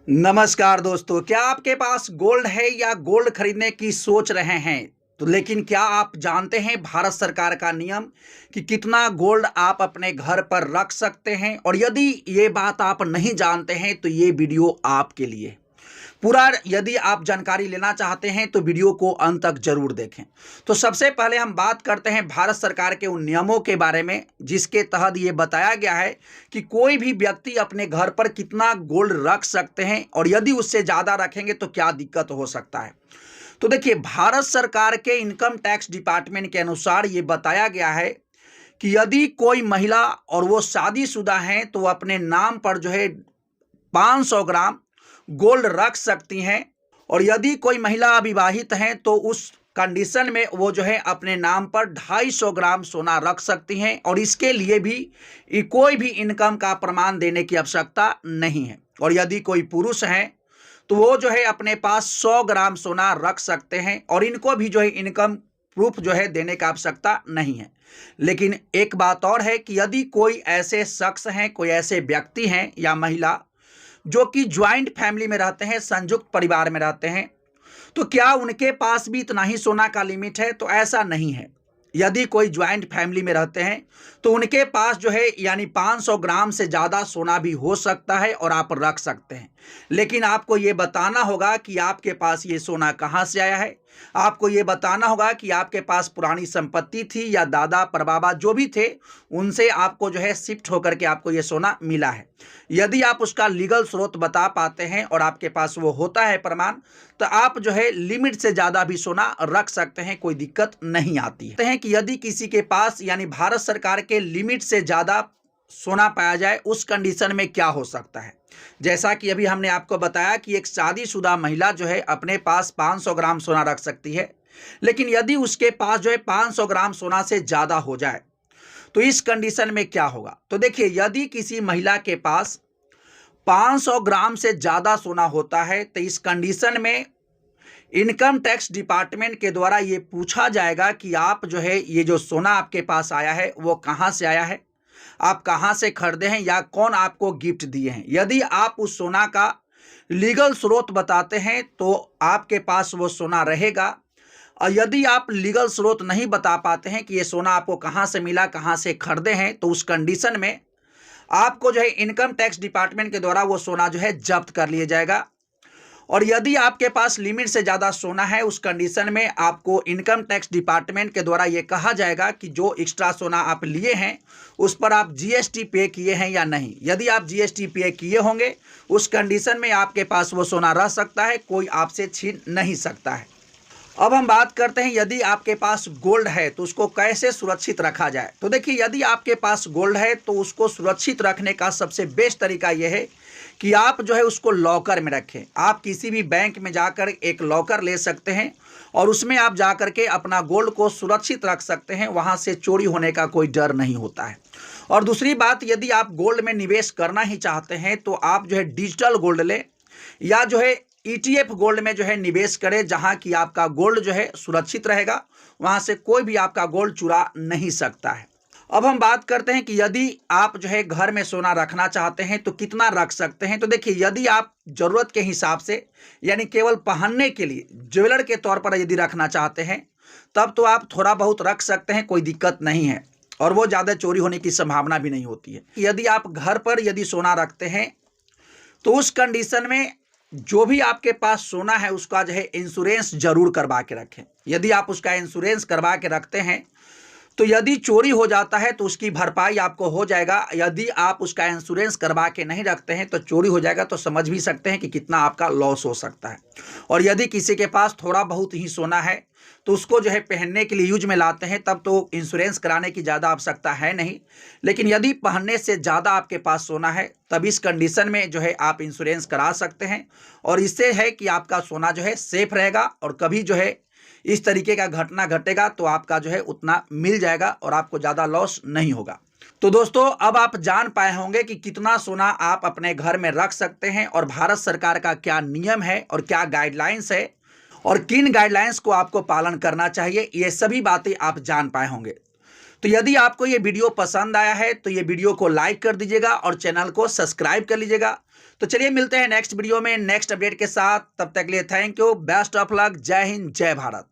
नमस्कार दोस्तों, क्या आपके पास गोल्ड है या गोल्ड खरीदने की सोच रहे हैं? तो लेकिन क्या आप जानते हैं भारत सरकार का नियम कि कितना गोल्ड आप अपने घर पर रख सकते हैं? और यदि ये बात आप नहीं जानते हैं तो ये वीडियो आपके लिए। पूरा यदि आप जानकारी लेना चाहते हैं तो वीडियो को अंत तक जरूर देखें। तो सबसे पहले हम बात करते हैं भारत सरकार के उन नियमों के बारे में जिसके तहत ये बताया गया है कि कोई भी व्यक्ति अपने घर पर कितना गोल्ड रख सकते हैं और यदि उससे ज़्यादा रखेंगे तो क्या दिक्कत हो सकता है। तो देखिए, भारत सरकार के इनकम टैक्स डिपार्टमेंट के अनुसार ये बताया गया है कि यदि कोई महिला और वो शादीशुदा हैं तो वो अपने नाम पर जो है 500 ग्राम गोल्ड रख सकती हैं। और यदि कोई महिला अविवाहित हैं तो उस कंडीशन में वो जो है अपने नाम पर 250 ग्राम सोना रख सकती हैं और इसके लिए भी कोई भी इनकम का प्रमाण देने की आवश्यकता नहीं है। और यदि कोई पुरुष हैं तो वो जो है अपने पास 100 ग्राम सोना रख सकते हैं और इनको भी जो है इनकम प्रूफ जो है देने का आवश्यकता नहीं है। लेकिन एक बात और है कि यदि कोई ऐसे शख्स हैं, कोई ऐसे व्यक्ति हैं या महिला जो कि ज्वाइंट फैमिली में रहते हैं, संयुक्त परिवार में रहते हैं, तो क्या उनके पास भी इतना ही सोना का लिमिट है? तो ऐसा नहीं है। यदि कोई ज्वाइंट फैमिली में रहते हैं तो उनके पास जो है यानी 500 ग्राम से ज़्यादा सोना भी हो सकता है और आप रख सकते हैं। लेकिन आपको ये बताना होगा कि आपके पास ये सोना कहाँ से आया है। आपको ये बताना होगा कि आपके पास पुरानी संपत्ति थी या दादा परबाबा जो भी थे उनसे आपको जो है शिफ्ट होकर के आपको ये सोना मिला है। यदि आप उसका लीगल स्रोत बता पाते हैं और आपके पास वो होता है प्रमाण, तो आप जो है लिमिट से ज़्यादा भी सोना रख सकते हैं, कोई दिक्कत नहीं आती है। कि यदि किसी के पास यानी भारत सरकार के लिमिट से ज़्यादा सोना पाया जाए उस कंडीशन में क्या हो सकता है। जैसा कि अभी हमने आपको बताया कि एक शादीशुदा महिला जो है अपने पास 500 ग्राम सोना रख सकती है, लेकिन यदि उसके पास जो है 500 ग्राम सोना से ज़्यादा हो जाए तो इस कंडीशन में क्या होगा। तो देखिए, यदि किसी महिला के पास 500 ग्राम से ज़्यादा सोना होता है तो इस कंडीशन में इनकम टैक्स डिपार्टमेंट के द्वारा ये पूछा जाएगा कि आप जो है ये जो सोना आपके पास आया है वो कहाँ से आया है, आप कहाँ से खरीदे हैं या कौन आपको गिफ्ट दिए हैं। यदि आप उस सोना का लीगल स्रोत बताते हैं तो आपके पास वो सोना रहेगा। और यदि आप लीगल स्रोत नहीं बता पाते हैं कि ये सोना आपको कहाँ से मिला, कहाँ से खरीदे हैं, तो उस कंडीशन में आपको जो है इनकम टैक्स डिपार्टमेंट के द्वारा वो सोना जो है जब्त कर लिया जाएगा। और यदि आपके पास लिमिट से ज़्यादा सोना है उस कंडीशन में आपको इनकम टैक्स डिपार्टमेंट के द्वारा ये कहा जाएगा कि जो एक्स्ट्रा सोना आप लिए हैं उस पर आप जीएसटी पे किए हैं या नहीं। यदि आप जीएसटी पे किए होंगे उस कंडीशन में आपके पास वो सोना रह सकता है, कोई आपसे छीन नहीं सकता है। अब हम बात करते हैं यदि आपके पास गोल्ड है तो उसको कैसे सुरक्षित रखा जाए। तो देखिए, यदि आपके पास गोल्ड है तो उसको सुरक्षित रखने का सबसे बेस्ट तरीका यह है कि आप जो है उसको लॉकर में रखें। आप किसी भी बैंक में जाकर एक लॉकर ले सकते हैं और उसमें आप जाकर के अपना गोल्ड को सुरक्षित रख सकते हैं, वहाँ से चोरी होने का कोई डर नहीं होता है। और दूसरी बात, यदि आप गोल्ड में निवेश करना ही चाहते हैं तो आप जो है डिजिटल गोल्ड लें या जो है ईटीएफ गोल्ड में जो है निवेश करें, जहां कि आपका गोल्ड जो है सुरक्षित रहेगा, वहां से कोई भी आपका गोल्ड चुरा नहीं सकता है। अब हम बात करते हैं कि यदि आप जो है घर में सोना रखना चाहते हैं तो कितना रख सकते हैं। तो देखिए, यदि आप ज़रूरत के हिसाब से यानी केवल पहनने के लिए ज्वेलर के तौर पर यदि रखना चाहते हैं तब तो आप थोड़ा बहुत रख सकते हैं, कोई दिक्कत नहीं है और वो ज़्यादा चोरी होने की संभावना भी नहीं होती है। यदि आप घर पर यदि सोना रखते हैं तो उस कंडीशन में जो भी आपके पास सोना है उसका जो है इंश्योरेंस जरूर करवा के रखें। यदि आप उसका इंश्योरेंस करवा के रखते हैं तो यदि चोरी हो जाता है तो उसकी भरपाई आपको हो जाएगा। यदि आप उसका इंश्योरेंस करवा के नहीं रखते हैं तो चोरी हो जाएगा, तो समझ भी सकते हैं कि कितना आपका लॉस हो सकता है। और यदि किसी के पास थोड़ा बहुत ही सोना है तो उसको जो है पहनने के लिए यूज में लाते हैं तब तो इंश्योरेंस कराने की ज़्यादा आवश्यकता है नहीं। लेकिन यदि पहनने से ज़्यादा आपके पास सोना है तब इस कंडीशन में जो है आप इंश्योरेंस करा सकते हैं और इससे है कि आपका सोना जो है सेफ रहेगा और कभी जो है इस तरीके का घटना घटेगा तो आपका जो है उतना मिल जाएगा और आपको ज़्यादा लॉस नहीं होगा। तो दोस्तों, अब आप जान पाए होंगे कि कितना सोना आप अपने घर में रख सकते हैं और भारत सरकार का क्या नियम है और क्या गाइडलाइंस है और किन गाइडलाइंस को आपको पालन करना चाहिए, ये सभी बातें आप जान पाए होंगे। तो यदि आपको ये वीडियो पसंद आया है तो ये वीडियो को लाइक कर दीजिएगा और चैनल को सब्सक्राइब कर लीजिएगा। तो चलिए मिलते हैं नेक्स्ट वीडियो में नेक्स्ट अपडेट के साथ। तब तक के लिए thank you, best of luck, जय हिंद, जय भारत।